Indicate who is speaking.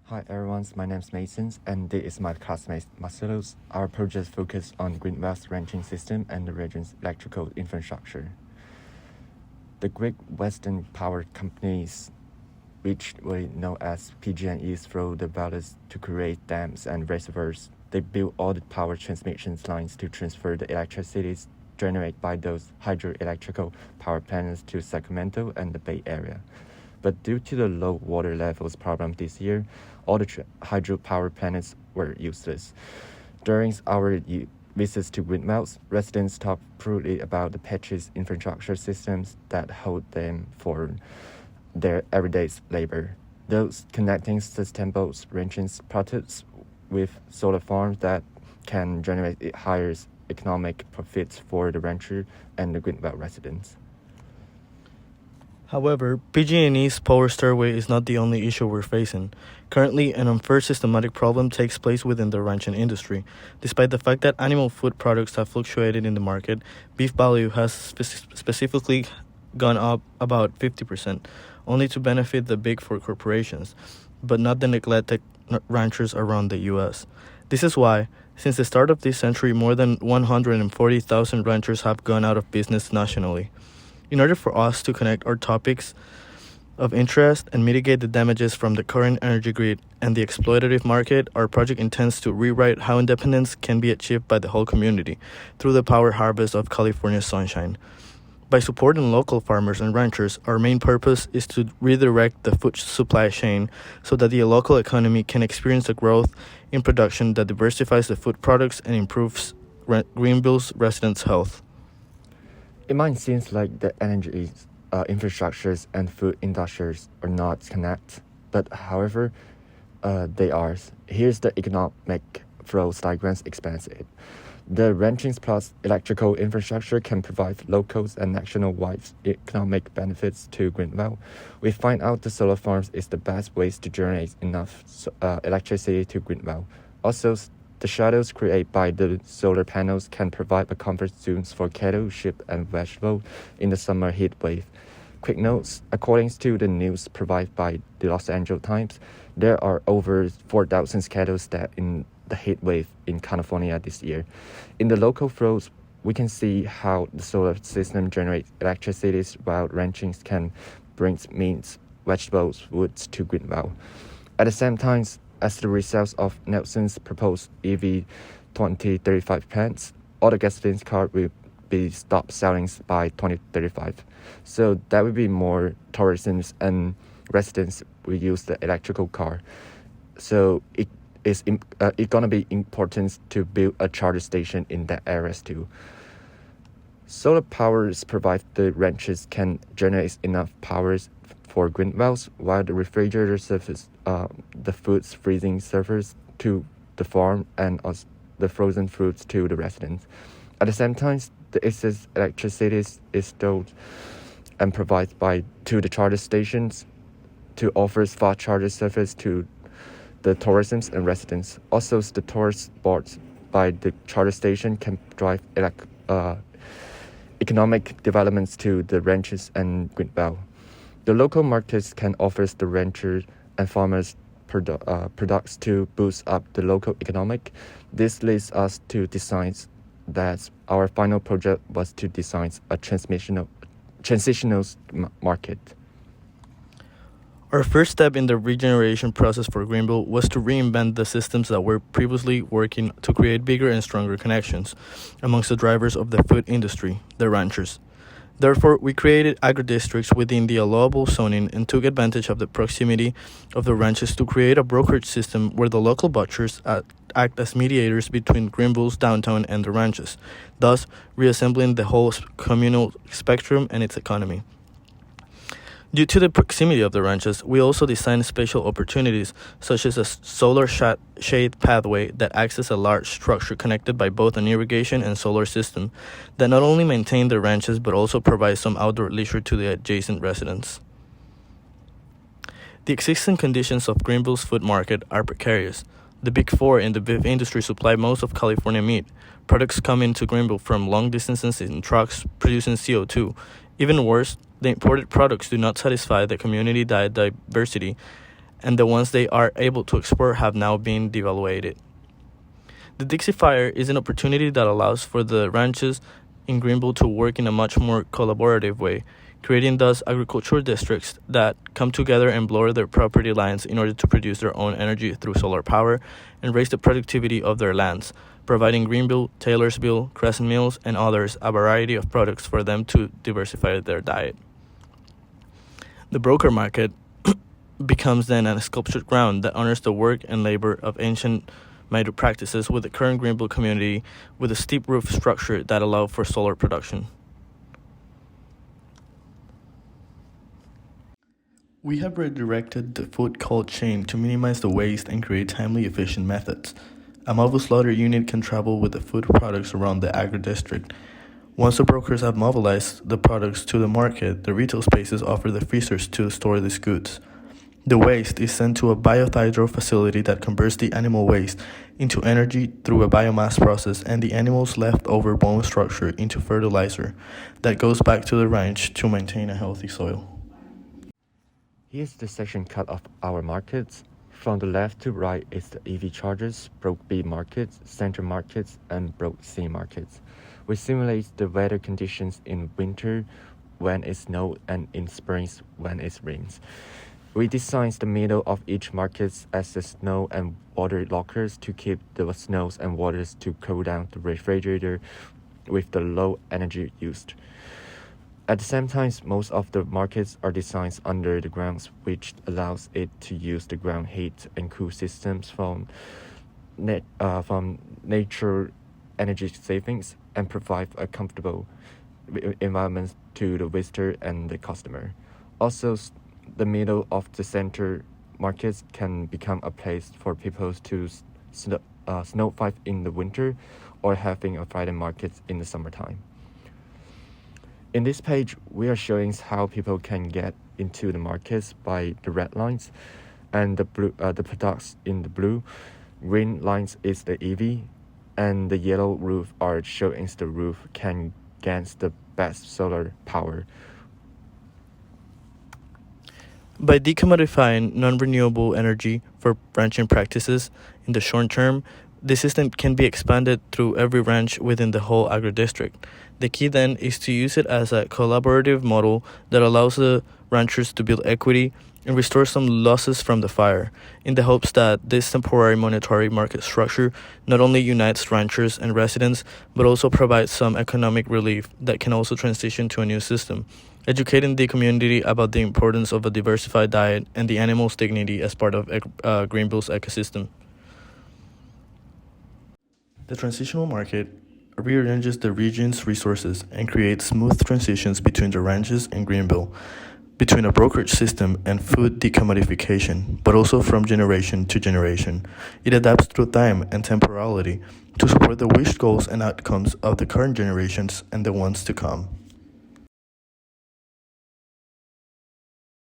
Speaker 1: Hi everyone, my name is Mason and this is my classmate Marcelo. Our project focuses on Greenville's ranching system and the region's electrical infrastructure. The Great Western Power Companies, which we know as PG&Es, through the valleys to create dams and reservoirs. They build all the power transmission lines to transfer the electricity generated by those hydroelectrical power plants to Sacramento and the Bay Area. But due to the low water levels problem this year, all the hydropower plants were useless. During our visits to Greenville, residents talk thoroughly about the patchy infrastructure systems that hold them for their everyday labor. Those connecting sustainable ranching products with solar farms that can generate higher economic profits for the rancher and the Greenville residents.
Speaker 2: However, PG&E's power stairway is not the only issue we're facing. Currently, an unfair systematic problem takes place within the ranching industry. Despite the fact that animal food products have fluctuated in the market, beef value has specifically gone up about 50%, only to benefit the big four corporations, but not the neglected ranchers around the U.S. This is why, since the start of this century, more than 140,000 ranchers have gone out of business nationally. In order for us to connect our topics of interest and mitigate the damages from the current energy grid and the exploitative market, our project intends to rewrite how independence can be achieved by the whole community through the power harvest of California's sunshine. By supporting local farmers and ranchers, our main purpose is to redirect the food supply chain so that the local economy can experience a growth in production that diversifies the food products and improves Greenville's residents' health.
Speaker 1: It might seem like the energy infrastructures and food industries are not connected, but however, they are. Here's the economic flows diagrams explains it. The ranching plus electrical infrastructure can provide local and national-wide economic benefits to Greenville. We find out the solar farms is the best ways to generate enough electricity to Greenville. Also, the shadows created by the solar panels can provide a comfort zones for cattle, sheep, and vegetables in the summer heat wave. Quick notes, according to the news provided by the Los Angeles Times, there are over 4,000 cattle dead in the heat wave in California this year. In the local flows, we can see how the solar system generates electricity while ranching can bring meat, vegetables, woods to Greenville. At the same time, as the result of Nelson's proposed EV 2035 plans, all the gasoline cars will be stopped selling by 2035. So that will be more tourism and residents will use the electrical car. So it's gonna be important to build a charger station in that areas too. Solar powers provide the ranchers can generate enough powers for Greenville, while the refrigerator serves the food's freezing servers to the farm and the frozen fruits to the residents. At the same time, the excess electricity is stored and provided to the charger stations to offer fast charger service to the tourism and residents. Also, the tourist boards by the charger station can drive economic developments to the ranches and Greenville. The local markets can offer the ranchers and farmers products to boost up the local economic. This leads us to design that our final project was to design a transitional market.
Speaker 2: Our first step in the regeneration process for Greenville was to reinvent the systems that were previously working to create bigger and stronger connections amongst the drivers of the food industry, the ranchers. Therefore, we created agrodistricts within the allowable zoning and took advantage of the proximity of the ranches to create a brokerage system where the local butchers act as mediators between Greenville's downtown and the ranches, thus reassembling the whole communal spectrum and its economy. Due to the proximity of the ranches, we also designed special opportunities, such as a solar shade pathway that acts as a large structure connected by both an irrigation and solar system that not only maintain the ranches but also provide some outdoor leisure to the adjacent residents. The existing conditions of Greenville's food market are precarious. The Big Four in the beef industry supply most of California meat. Products come into Greenville from long distances in trucks producing CO2. Even worse, the imported products do not satisfy the community diet diversity and the ones they are able to export have now been devaluated. The Dixie Fire is an opportunity that allows for the ranches in Greenville to work in a much more collaborative way, creating thus agricultural districts that come together and blur their property lines in order to produce their own energy through solar power and raise the productivity of their lands, providing Greenville, Taylorsville, Crescent Mills, and others a variety of products for them to diversify their diet. The broker market becomes then a sculptured ground that honors the work and labor of ancient made practices with the current Greenville community with a steep roof structure that allow for solar production. We have redirected the food cold chain to minimize the waste and create timely, efficient methods. A mobile slaughter unit can travel with the food products around the agrodistrict. Once the brokers have mobilized the products to the market, the retail spaces offer the freezers to store these goods. The waste is sent to a biohydro facility that converts the animal waste into energy through a biomass process and the animal's leftover bone structure into fertilizer that goes back to the ranch to maintain a healthy soil.
Speaker 1: Here's the section cut of our markets. From the left to right is the EV chargers, Broke B markets, center markets, and Broke C markets. We simulate the weather conditions in winter when it snows and in springs when it rains. We design the middle of each market as the snow and water lockers to keep the snows and waters to cool down the refrigerator with the low energy used. At the same time, most of the markets are designed under the ground, which allows it to use the ground heat and cool systems from nature energy savings and provide a comfortable environment to the visitor and the customer. Also, the middle of the center markets can become a place for people to snow fight in the winter or having a Friday market in the summertime. In this page, we are showing how people can get into the markets by the red lines and the blue, the products in the blue. Green lines is the EV, and the yellow roof are showing the roof can get the best solar power.
Speaker 2: By decommodifying non-renewable energy for ranching practices in the short term, the system can be expanded through every ranch within the whole agrodistrict. The key then is to use it as a collaborative model that allows the ranchers to build equity and restore some losses from the fire, in the hopes that this temporary monetary market structure not only unites ranchers and residents, but also provides some economic relief that can also transition to a new system, educating the community about the importance of a diversified diet and the animal's dignity as part of Greenville's ecosystem. The transitional market rearranges the region's resources and creates smooth transitions between the ranches and Greenville, between a brokerage system and food decommodification, but also from generation to generation. It adapts through time and temporality to support the wished goals and outcomes of the current generations and the ones to come.